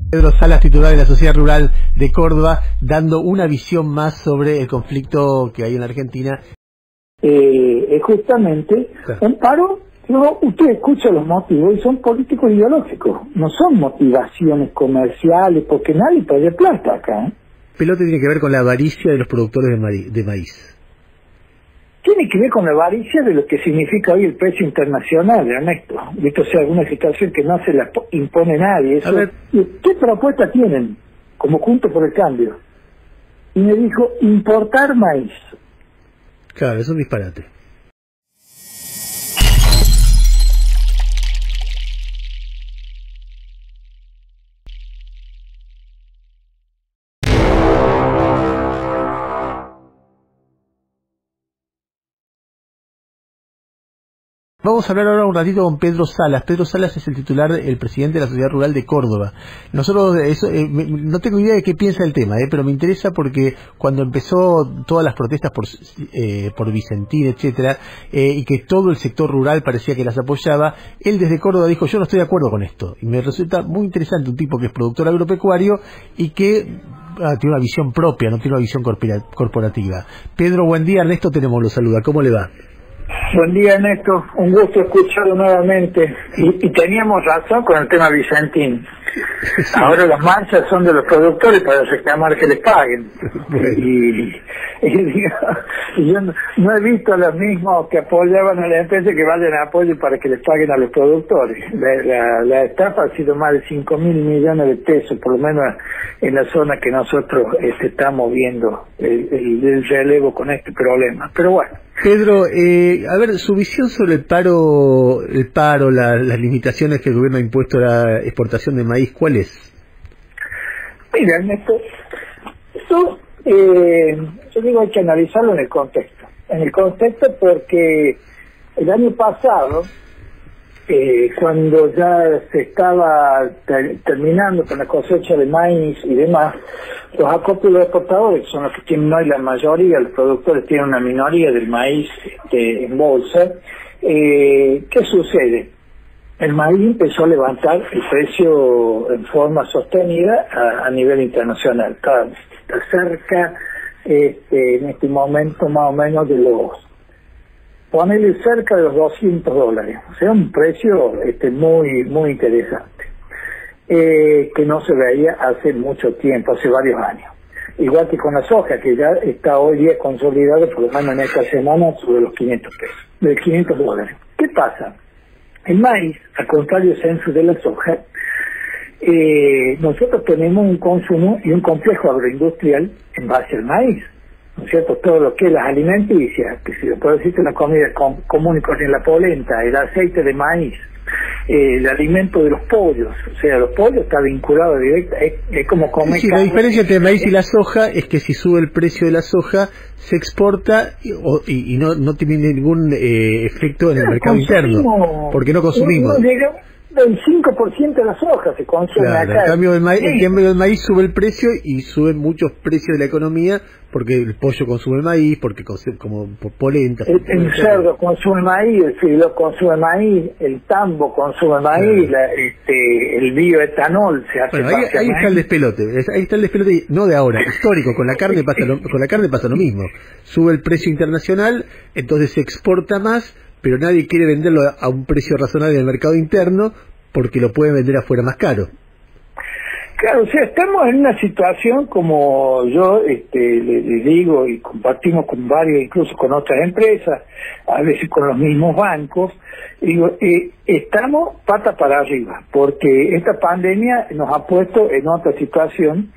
Pedro Salas, titular de la Sociedad Rural de Córdoba, dando una visión más sobre el conflicto que hay en la Argentina. Justamente, un paro, usted escucha los motivos y son políticos ideológicos, no son motivaciones comerciales, porque nadie pide plata acá. Pelote tiene que ver con la avaricia de los productores de maíz. Tiene que ver con la avaricia de lo que significa hoy el precio internacional, Ernesto. Y esto es una situación que no se la impone nadie. Eso, ¿qué propuesta tienen como Juntos por el Cambio? Y me dijo, importar maíz. Claro, es un disparate. Vamos a hablar ahora un ratito con Pedro Salas. Pedro Salas es el titular, el presidente de la Sociedad Rural de Córdoba. Nosotros, no tengo idea de qué piensa el tema, pero me interesa porque cuando empezó todas las protestas por Vicentín, etcétera, y que todo el sector rural parecía que las apoyaba, él desde Córdoba dijo, yo no estoy de acuerdo con esto. Y me resulta muy interesante un tipo que es productor agropecuario y que tiene una visión propia, no tiene una visión corporativa. Pedro, buen día. Ernesto Tenemos lo saluda. ¿Cómo le va? Buen día, Ernesto. Un gusto escucharlo nuevamente. Y teníamos razón con el tema Vicentín. Sí. Ahora las marchas son de los productores para reclamar que les paguen. Y yo no he visto a los mismos que apoyaban a la empresa que vayan a apoyo para que les paguen a los productores. La estafa ha sido más de 5.000 millones de pesos, por lo menos en la zona que nosotros estamos viendo el relevo con este problema. Pero bueno. Pedro, a ver, su visión sobre el paro, las limitaciones que el gobierno ha impuesto a la exportación de maíz, ¿cuál es? Mira, Ernesto, esto, yo digo, hay que analizarlo en el contexto. En el contexto porque el año pasado, cuando ya se estaba terminando con la cosecha de maíz y demás, los acopios de los exportadores, que son los que tienen hoy la mayoría, los productores tienen una minoría del maíz en bolsa. ¿Qué sucede? El maíz empezó a levantar el precio en forma sostenida a nivel internacional. Está cerca, en este momento, más o menos ponerle cerca de los $200, o sea, un precio muy muy interesante, que no se veía hace mucho tiempo, hace varios años. Igual que con la soja, que ya está hoy día consolidada, por lo menos en esta semana, sobre los $500, de $500. ¿Qué pasa? El maíz, al contrario de la soja, nosotros tenemos un consumo y un complejo agroindustrial en base al maíz, ¿no es cierto? Todo lo que es las alimenticias, que si lo puedo decir, la comida común y corriente, la polenta, el aceite de maíz, el alimento de los pollos, o sea, los pollos está vinculado directo, es como comer. Sí, la diferencia entre el maíz y la soja es que si sube el precio de la soja, se exporta y no tiene ningún efecto en el mercado interno, porque no consumimos. El 5% de la soja se consume acá. En cambio del maíz sube el precio y suben muchos precios de la economía, porque el pollo consume maíz, porque como polenta. El cerdo consume maíz, el filo consume maíz, el tambo consume maíz, el bioetanol se hace. Bueno, ahí está el despelote, no de ahora, histórico. Con la carne pasa lo mismo. Sube el precio internacional, entonces se exporta más, pero nadie quiere venderlo a un precio razonable en el mercado interno porque lo pueden vender afuera más caro. Claro, o sea, estamos en una situación, como yo le digo, y compartimos con varios, incluso con otras empresas, a veces con los mismos bancos, digo, estamos pata para arriba, porque esta pandemia nos ha puesto en otra situación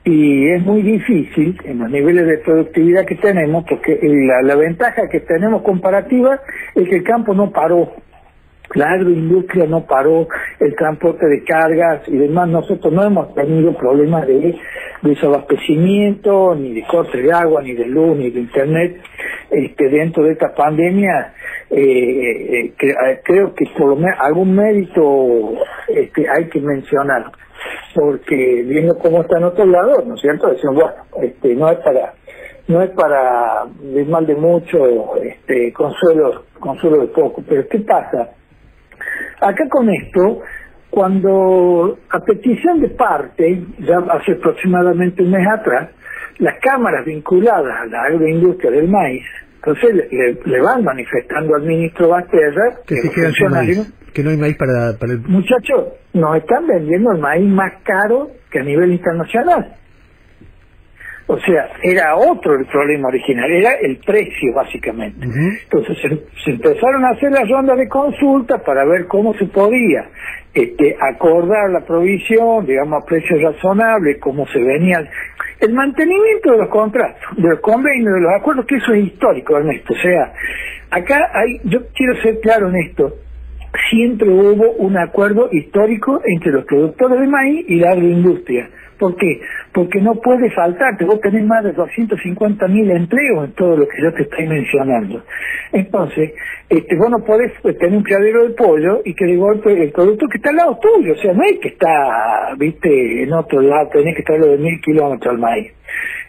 y es muy difícil en los niveles de productividad que tenemos, porque la ventaja que tenemos comparativa es que el campo no paró. La agroindustria no paró, el transporte de cargas y demás. Nosotros no hemos tenido problemas de desabastecimiento, ni de corte de agua, ni de luz, ni de internet. Dentro de esta pandemia, creo que por lo menos algún mérito hay que mencionar, porque viendo cómo está en otro lado, ¿no es cierto? Decimos, bueno, no es para de mal de mucho, consuelo de poco. Pero ¿qué pasa? Acá con esto cuando a petición de parte, ya hace aproximadamente un mes atrás, las cámaras vinculadas a la agroindustria del maíz, entonces le van manifestando al ministro Basterra que se quedan sin maíz, que no hay maíz para el... Muchachos, nos están vendiendo el maíz más caro que a nivel internacional. O sea, era otro el problema original, era el precio básicamente. Entonces se empezaron a hacer las rondas de consulta para ver cómo se podía acordar la provisión, digamos, a precios razonables, cómo se venía el mantenimiento de los contratos, de los convenios, de los acuerdos, que eso es histórico, Ernesto. O sea, acá yo quiero ser claro en esto, siempre hubo un acuerdo histórico entre los productores de maíz y la agroindustria. ¿Por qué? Porque no puede faltarte, vos tenés más de 250.000 empleos en todo lo que yo te estoy mencionando. Entonces, vos no podés tener un criadero de pollo y que de golpe el producto que está al lado tuyo, o sea, no es que está, viste, en otro lado, tenés que traerlo de 1.000 kilómetros al maíz.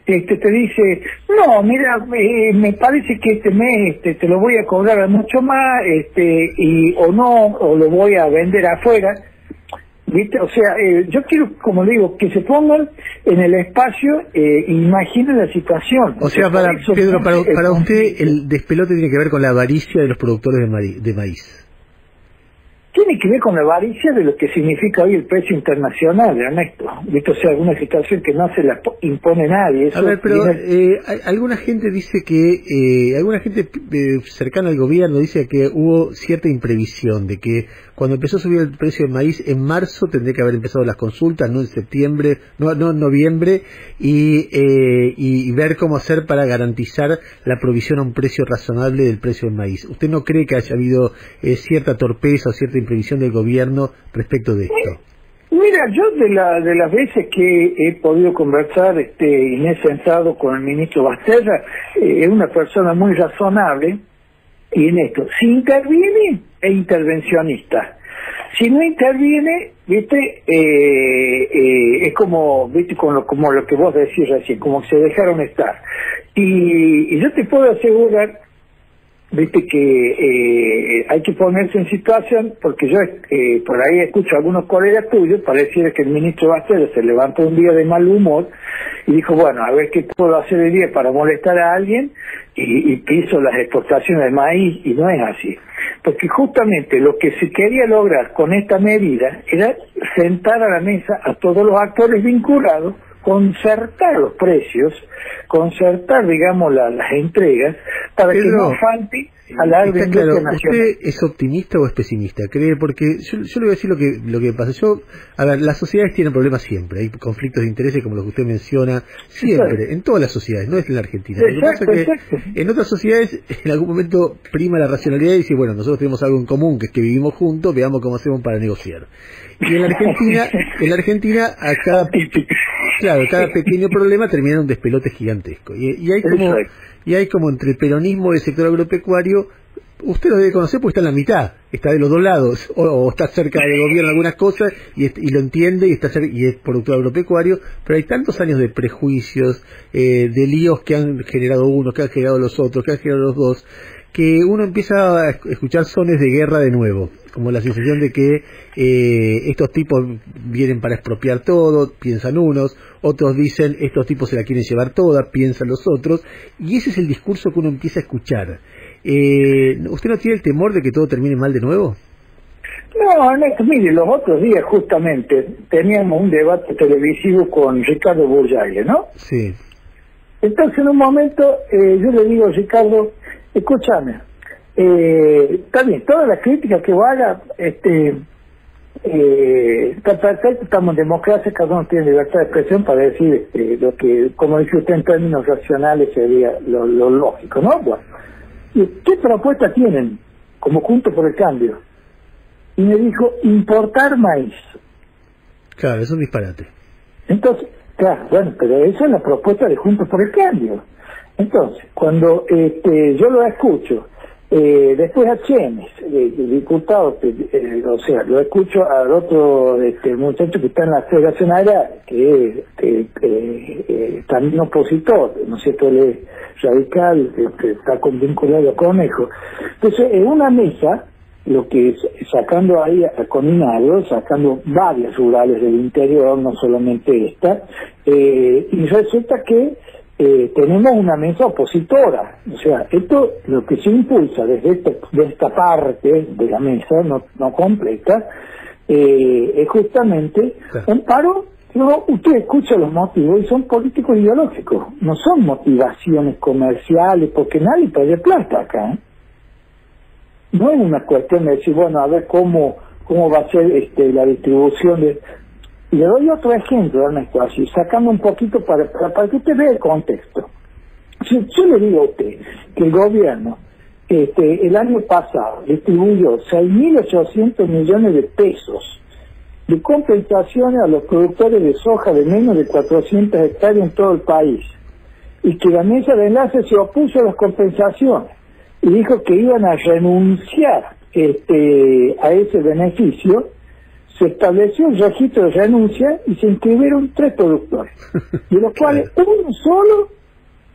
Te dice, no, mira, me parece que este mes te lo voy a cobrar mucho más, o lo voy a vender afuera. ¿Viste? O sea, yo quiero, como digo, que se pongan en el espacio e imaginen la situación. O sea, Pedro, para usted el despelote tiene que ver con la avaricia de los productores de maíz. Tiene que ver con la avaricia de lo que significa hoy el precio internacional, Ernesto. ¿Viste? O sea, alguna situación que no se la impone nadie. Eso, a ver, pero alguna gente dice que, alguna gente cercana al gobierno dice que hubo cierta imprevisión, de que cuando empezó a subir el precio del maíz, en marzo tendría que haber empezado las consultas, no en septiembre, no en noviembre, y ver cómo hacer para garantizar la provisión a un precio razonable del precio del maíz. ¿Usted no cree que haya habido cierta torpeza o cierta imprevisión del gobierno respecto de esto? Mira, yo de las veces que he podido conversar y me he sentado con el ministro Basterra, es una persona muy razonable, y en esto, si interviene, es intervencionista. Si no interviene, viste, es como, viste, como lo que vos decís recién, como que se dejaron estar. Y yo te puedo asegurar, viste, que hay que ponerse en situación, porque yo por ahí escucho a algunos colegas tuyos, pareciera que el ministro Basterra se levantó un día de mal humor y dijo, bueno, a ver qué puedo hacer el día para molestar a alguien, y hizo las exportaciones de maíz, y no es así. Porque justamente lo que se quería lograr con esta medida era sentar a la mesa a todos los actores vinculados, concertar los precios, concertar, digamos, las entregas, para que no falte a la agroindustria nacional. ¿Usted es optimista o es pesimista? ¿Cree? Porque yo le voy a decir lo que pasa. A ver, las sociedades tienen problemas siempre, hay conflictos de intereses como los que usted menciona, siempre, en todas las sociedades, no es en la Argentina. Exacto. En otras sociedades, en algún momento prima la racionalidad y dice, bueno, nosotros tenemos algo en común, que es que vivimos juntos, veamos cómo hacemos para negociar. Y en la Argentina, a cada pequeño problema termina en un despelote gigantesco. Y hay como entre el peronismo y el sector agropecuario, usted lo debe conocer porque está en la mitad, está de los dos lados, o está cerca del gobierno algunas cosas y lo entiende y y es productor agropecuario, pero hay tantos años de prejuicios, de líos que han generado unos, que han generado los otros, que han generado los dos, que uno empieza a escuchar sones de guerra de nuevo, como la sensación de que estos tipos vienen para expropiar todo, piensan unos, otros dicen estos tipos se la quieren llevar toda, piensan los otros, y ese es el discurso que uno empieza a escuchar. ¿Usted no tiene el temor de que todo termine mal de nuevo? No, Ernesto, mire, los otros días justamente teníamos un debate televisivo con Ricardo Burjague, ¿no? Sí. Entonces en un momento yo le digo a Ricardo, escúchame, está bien, todas las críticas que vos hagas, está perfecto, estamos en democracia, cada uno tiene libertad de expresión para decir lo que, como dice usted en términos racionales, sería lo lógico, ¿no? Bueno, ¿y qué propuesta tienen como Juntos por el Cambio? Y me dijo, importar maíz. Claro, es un disparate. Entonces, claro, bueno, pero esa es la propuesta de Juntos por el Cambio. Entonces, cuando yo lo escucho, después a Chemes, el diputado, o sea, lo escucho al otro muchacho que está en la Federación Agraria, que es también opositor, ¿no es cierto? Él es radical, está vinculado a Conejo. Entonces, en una mesa, lo que sacando ahí a Coninagro, sacando varias rurales del interior, no solamente esta, y resulta que tenemos una mesa opositora. O sea, esto lo que se impulsa desde esta parte de la mesa, no completa, es justamente un paro. Luego usted escucha los motivos y son políticos ideológicos, no son motivaciones comerciales, porque nadie pide plata acá, ¿eh? No es una cuestión de decir, bueno, a ver cómo va a ser la distribución de... Le doy otro ejemplo, Ernesto, así, sacando un poquito para que usted vea el contexto. Si yo le digo a usted que el gobierno el año pasado distribuyó 6.800 millones de pesos de compensaciones a los productores de soja de menos de 400 hectáreas en todo el país, y que la mesa de enlace se opuso a las compensaciones y dijo que iban a renunciar a ese beneficio, se estableció un registro de renuncia y se inscribieron 3 productores, de los cuales uno solo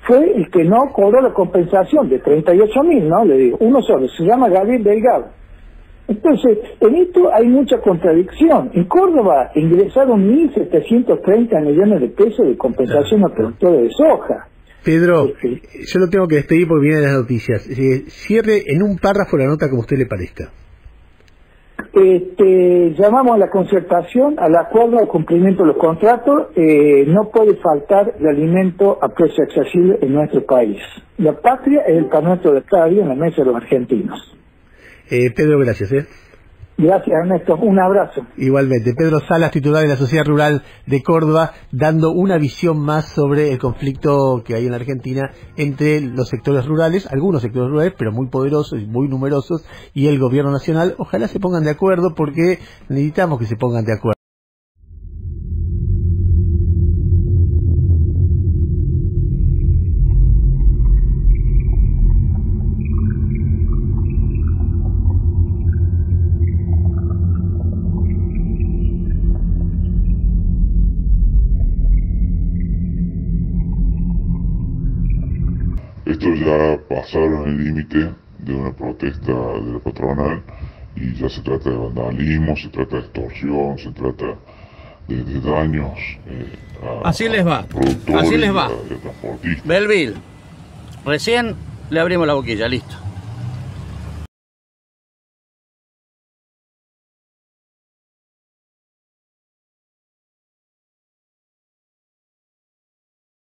fue el que no cobró la compensación de 38.000, ¿no? Le digo, uno solo, se llama Gabriel Delgado. Entonces, en esto hay mucha contradicción. En Córdoba ingresaron 1.730 millones de pesos de compensación a productores de soja. Pedro, yo lo tengo que despedir porque vienen las noticias. Cierre en un párrafo la nota como a usted le parezca. Llamamos a la concertación, al acuerdo, al cumplimiento de los contratos. No puede faltar el alimento a precio accesible en nuestro país. La patria es el pan nuestro de cada día en la mesa de los argentinos. Pedro, gracias. Gracias, Ernesto. Un abrazo. Igualmente. Pedro Salas, titular de la Sociedad Rural de Córdoba, dando una visión más sobre el conflicto que hay en la Argentina entre los sectores rurales, algunos sectores rurales, pero muy poderosos y muy numerosos, y el gobierno nacional. Ojalá se pongan de acuerdo, porque necesitamos que se pongan de acuerdo. Estos ya pasaron el límite de una protesta de la patronal y ya se trata de vandalismo, se trata de extorsión, se trata de daños así les va, productores, así les va. de transportistas. Belville, recién le abrimos la boquilla, listo.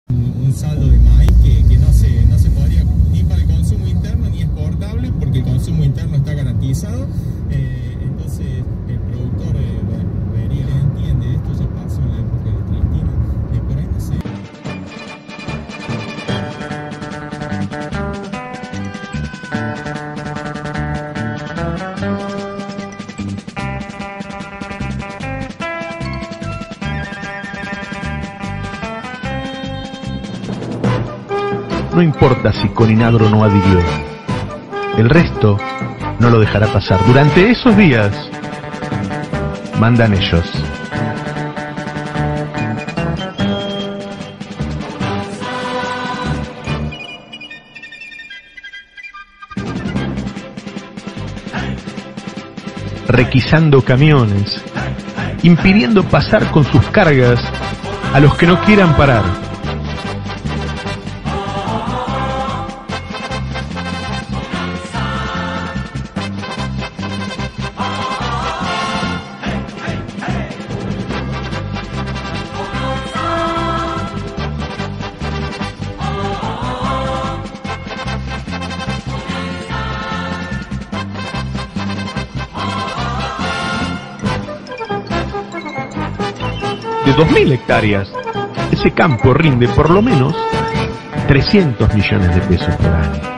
Un saldo de maíz que no se podría ni para el consumo interno ni exportable, porque el consumo interno está garantizado. Entonces el productor vería, entiende, esto ya pasó en la época de Cristina, por ahí no sé. No importa si Coninagro no adhirió, el resto no lo dejará pasar. Durante esos días mandan ellos. Requisando camiones, impidiendo pasar con sus cargas a los que no quieran parar. De 2.000 hectáreas, ese campo rinde por lo menos 300 millones de pesos por año.